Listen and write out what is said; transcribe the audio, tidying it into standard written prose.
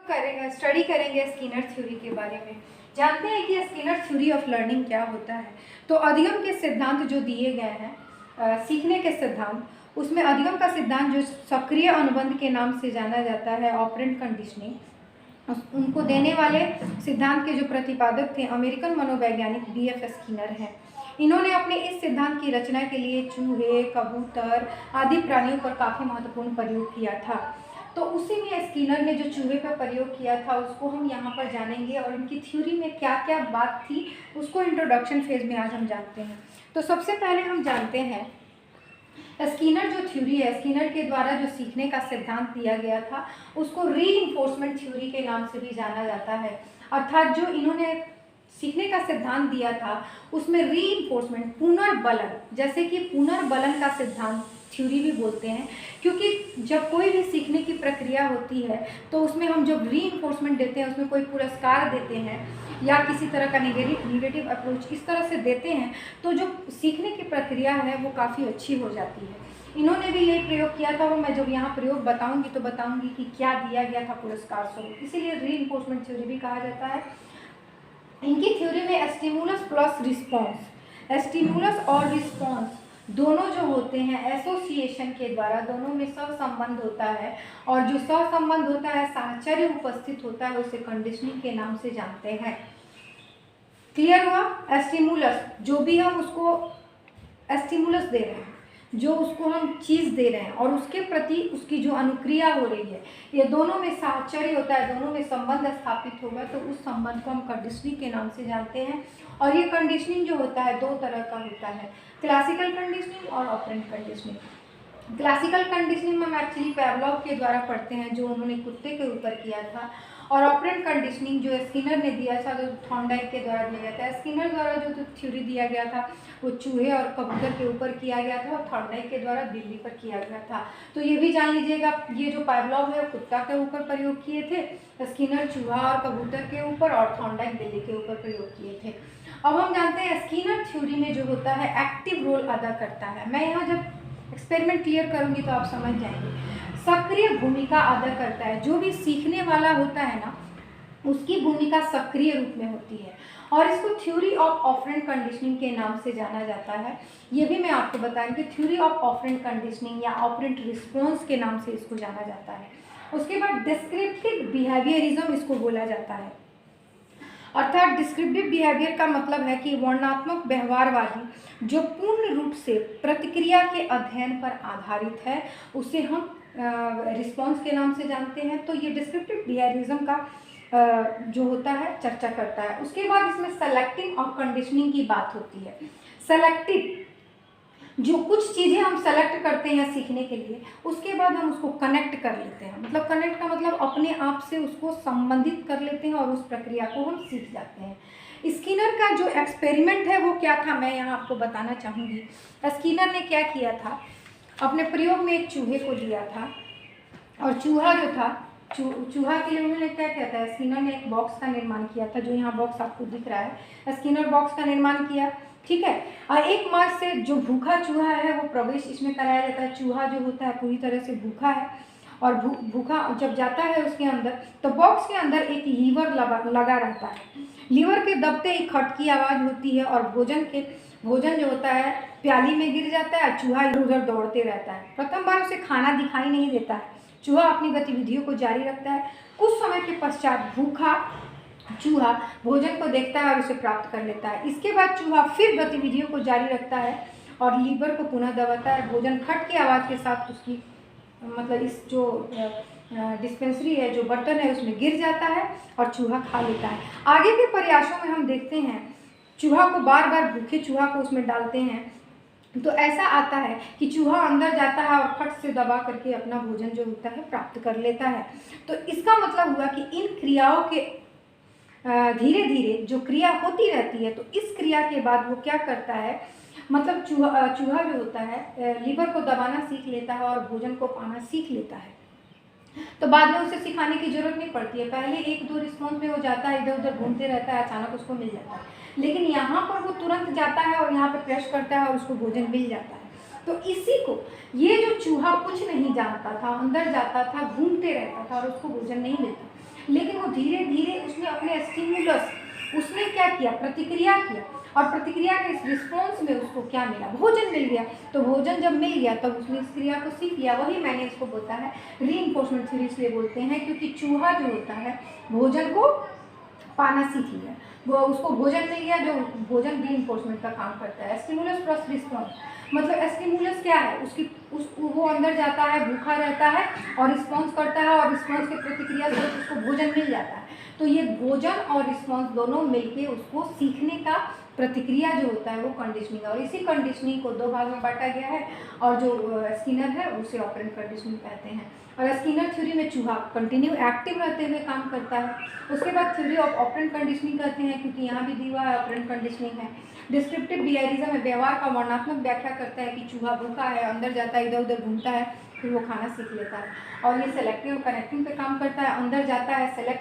Study करेंगे Skinner theory के बारे में। जानते हैं कि स्किनर थ्योरी ऑफ लर्निंग क्या होता है। तो अधिगम के सिद्धांत जो दिए गए हैं, सीखने के सिद्धांत, उसमें अधिगम का सिद्धांत जो सक्रिय अनुबंध के नाम से जाना जाता है, ऑपरेंट कंडीशनिंग, उनको देने वाले सिद्धांत के जो प्रतिपादक थे अमेरिकन मनोवैज्ञानिक BF स्किनर हैं। इन्होंने अपने इस सिद्धांत की रचना के लिए चूहे, कबूतर आदि प्राणियों पर काफ़ी महत्वपूर्ण प्रयोग किया था। तो उसी में स्किनर ने जो चूहे पर प्रयोग किया था उसको हम यहाँ पर जानेंगे, और इनकी थ्योरी में क्या क्या बात थी उसको इंट्रोडक्शन फेज में आज हम जानते हैं। तो सबसे पहले हम जानते हैं स्किनर जो थ्योरी है, स्किनर के द्वारा जो सीखने का सिद्धांत दिया गया था उसको रीइंफोर्समेंट थ्योरी के नाम से भी जाना जाता है। अर्थात जो इन्होंने सीखने का सिद्धांत दिया था उसमें रीइंफोर्समेंट, पुनर्बलन, जैसे कि पुनर्बलन का सिद्धांत थ्योरी भी बोलते हैं, क्योंकि जब कोई भी सीखने की प्रक्रिया होती है तो उसमें हम जब रीइंफोर्समेंट देते हैं, उसमें कोई पुरस्कार देते हैं या किसी तरह का निगेटिव अप्रोच इस तरह से देते हैं, तो जो सीखने की प्रक्रिया है वो काफ़ी अच्छी हो जाती है। इन्होंने भी यही प्रयोग किया था, वो मैं जब यहाँ प्रयोग बताऊंगी तो बताऊंगी कि क्या दिया गया था पुरस्कार स्वरूप, इसीलिए रीइंफोर्समेंट थ्योरी भी कहा जाता है। इनकी थ्योरी में स्टिमुलस प्लस रिस्पॉन्स, स्टिमुलस और रिस्पॉन्स दोनों जो होते हैं एसोसिएशन के द्वारा दोनों में सहसंबंध होता है, और जो सहसंबंध होता है, साहचर्य उपस्थित होता है, उसे कंडीशनिंग के नाम से जानते हैं। क्लियर हुआ? स्टिमुलस, जो भी हम उसको स्टिमुलस दे रहे हैं, जो उसको हम चीज़ दे रहे हैं और उसके प्रति उसकी जो अनुक्रिया हो रही है, ये दोनों में साहचर्य होता है, दोनों में संबंध स्थापित होगा, तो उस संबंध को हम कंडीशनिंग के नाम से जानते हैं। और ये कंडीशनिंग जो होता है दो तरह का होता है, क्लासिकल कंडीशनिंग और ऑपरेंट कंडीशनिंग। क्लासिकल कंडीशनिंग में हम एक्चुअली पैवलोव के द्वारा पढ़ते हैं, जो उन्होंने कुत्ते के ऊपर किया था, और ऑपरेंट कंडीशनिंग जो स्किनर ने दिया था, जो थॉर्नडाइक के द्वारा दिया गया था। स्किनर द्वारा जो थ्योरी दिया गया था वो चूहे और कबूतर के ऊपर किया गया था, और थॉर्नडाइक के द्वारा बिल्ली पर किया गया था। तो ये भी जान लीजिएगा, ये जो पैवलोव है वो कुत्ता के ऊपर प्रयोग किए थे, स्किनर चूहा और कबूतर के ऊपर, और थॉर्नडाइक बिल्ली के ऊपर प्रयोग किए थे। अब हम जानते हैं स्किनर थ्योरी में जो होता है एक्टिव रोल अदा करता है। मैं यहाँ जब एक्सपेरिमेंट क्लियर करूँगी तो आप समझ जाएंगे। सक्रिय भूमिका अदा करता है, जो भी सीखने वाला होता है ना उसकी भूमिका सक्रिय रूप में होती है, और इसको थ्योरी ऑफ ऑपरेंट कंडीशनिंग के नाम से जाना जाता है। ये भी मैं आपको बताऊंगी, थ्योरी ऑफ ऑपरेंट कंडीशनिंग या ऑपरेंट रिस्पॉन्स के नाम से इसको जाना जाता है। उसके बाद डिस्क्रिप्टिव बिहेवियरिज्म इसको बोला जाता है। अर्थात डिस्क्रिप्टिव बिहेवियर का मतलब है कि वर्णनात्मक व्यवहारवादी जो पूर्ण रूप से प्रतिक्रिया के अध्ययन पर आधारित है, उसे हम रिस्पॉन्स के नाम से जानते हैं। तो ये डिस्क्रिप्टिव बिहेवियरिज्म का जो होता है चर्चा करता है। उसके बाद इसमें सेलेक्टिंग और कंडीशनिंग की बात होती है। सेलेक्टिव, जो कुछ चीज़ें हम सेलेक्ट करते हैं सीखने के लिए, उसके बाद हम उसको कनेक्ट कर लेते हैं, मतलब कनेक्ट का मतलब अपने आप से उसको संबंधित कर लेते हैं और उस प्रक्रिया को हम सीख जाते हैं। स्किनर का जो एक्सपेरिमेंट है वो क्या था, मैं यहाँ आपको बताना चाहूँगी। स्किनर ने क्या किया था, अपने प्रयोग में एक चूहे को लिया था, और चूहा जो था, चूहा के लिए उन्होंने क्या किया था, स्किनर ने एक बॉक्स का निर्माण किया था, जो यहाँ बॉक्स आपको दिख रहा है, स्किनर बॉक्स का निर्माण किया, ठीक है। और एक मार्च से जो भूखा चूहा है वो प्रवेश इसमें कराया जाता है। चूहा जो होता है पूरी तरह से भूखा है, और भूखा जब जाता है उसके अंदर, तो बॉक्स के अंदर एक लीवर लगा रहता है। लीवर के दबते ही खट की आवाज़ होती है, और भोजन जो होता है प्याली में गिर जाता है। चूहा इधर उधर दौड़ते रहता है। प्रथम बार उसे खाना दिखाई नहीं देता है, चूहा अपनी गतिविधियों को जारी रखता है। कुछ समय के पश्चात भूखा चूहा भोजन को देखता है और उसे प्राप्त कर लेता है। इसके बाद चूहा फिर गतिविधियों को जारी रखता है और लीवर को पुनः दबाता है। भोजन खट की आवाज़ के साथ उसकी मतलब इस जो डिस्पेंसरी है, जो बर्तन है, उसमें गिर जाता है और चूहा खा लेता है। आगे के प्रयासों में हम देखते हैं चूहा को बार बार, भूखे चूहा को उसमें डालते हैं, तो ऐसा आता है कि चूहा अंदर जाता है और फट से दबा करके अपना भोजन जो होता है प्राप्त कर लेता है। तो इसका मतलब हुआ कि इन क्रियाओं के धीरे धीरे जो क्रिया होती रहती है, तो इस क्रिया के बाद वो क्या करता है, मतलब चूहा जो होता है लीवर को दबाना सीख लेता है और भोजन को पाना सीख लेता है। तो बाद में उसे सिखाने की जरूरत नहीं पड़ती है। पहले एक दो रिस्पॉन्स में वो जाता है, इधर उधर घूमते रहता है, अचानक उसको मिल जाता है। लेकिन यहाँ पर वो तुरंत जाता है और यहाँ पर प्रेस करता है और उसको भोजन मिल जाता है। तो इसी को, ये जो चूहा कुछ नहीं जानता था, अंदर जाता था, घूमते रहता था और उसको भोजन नहीं मिलता, लेकिन धीरे धीरे उसने अपने स्टिमुलस, उसने क्या किया, प्रतिक्रिया किया, और प्रतिक्रिया के इस रिस्पॉन्स में उसको क्या मिला, भोजन मिल गया। तो भोजन जब मिल गया तब उसने इस क्रिया को सीख लिया। वही मैंने इसको बोलता है रीइंफोर्समेंट थ्योरी, इसलिए बोलते हैं क्योंकि चूहा जो होता है भोजन को पाना सीख लिया, वो उसको भोजन मिल गया, जो भोजन रीइंफोर्समेंट का काम करता है। स्टिमुलस प्लस रिस्पॉन्स, मतलब स्टिमुलस क्या है, उसकी वो अंदर जाता है, भूखा रहता है और रिस्पॉन्स करता है, और रिस्पॉन्स की प्रतिक्रिया से उसको भोजन मिल जाता है। तो ये भोजन और रिस्पॉन्स दोनों मिलके उसको सीखने का प्रतिक्रिया जो होता है वो कंडीशनिंग है। और इसी कंडीशनिंग को दो भाग में बांटा गया है, और जो स्किनर है उसे ऑपरेंट कंडीशनिंग कहते हैं। और स्किनर थ्योरी में चूहा कंटिन्यू एक्टिव रहते हुए काम करता है। उसके बाद थ्योरी ऑफ ऑपरेंट कंडीशनिंग कहते हैं, क्योंकि यहाँ भी दी हुआ है ऑपरेंट कंडीशनिंग है। डिस्क्रिप्टिव बिहेवियरिज्म में व्यवहार का वर्णनात्मक व्याख्या करता है कि चूहा भूखा है, अंदर जाता है, इधर उधर घूमता है, फिर वो खाना सीख लेता है। और ये सेलेक्टिव कनेक्टिंग पे काम करता है, अंदर जाता है, सेलेक्ट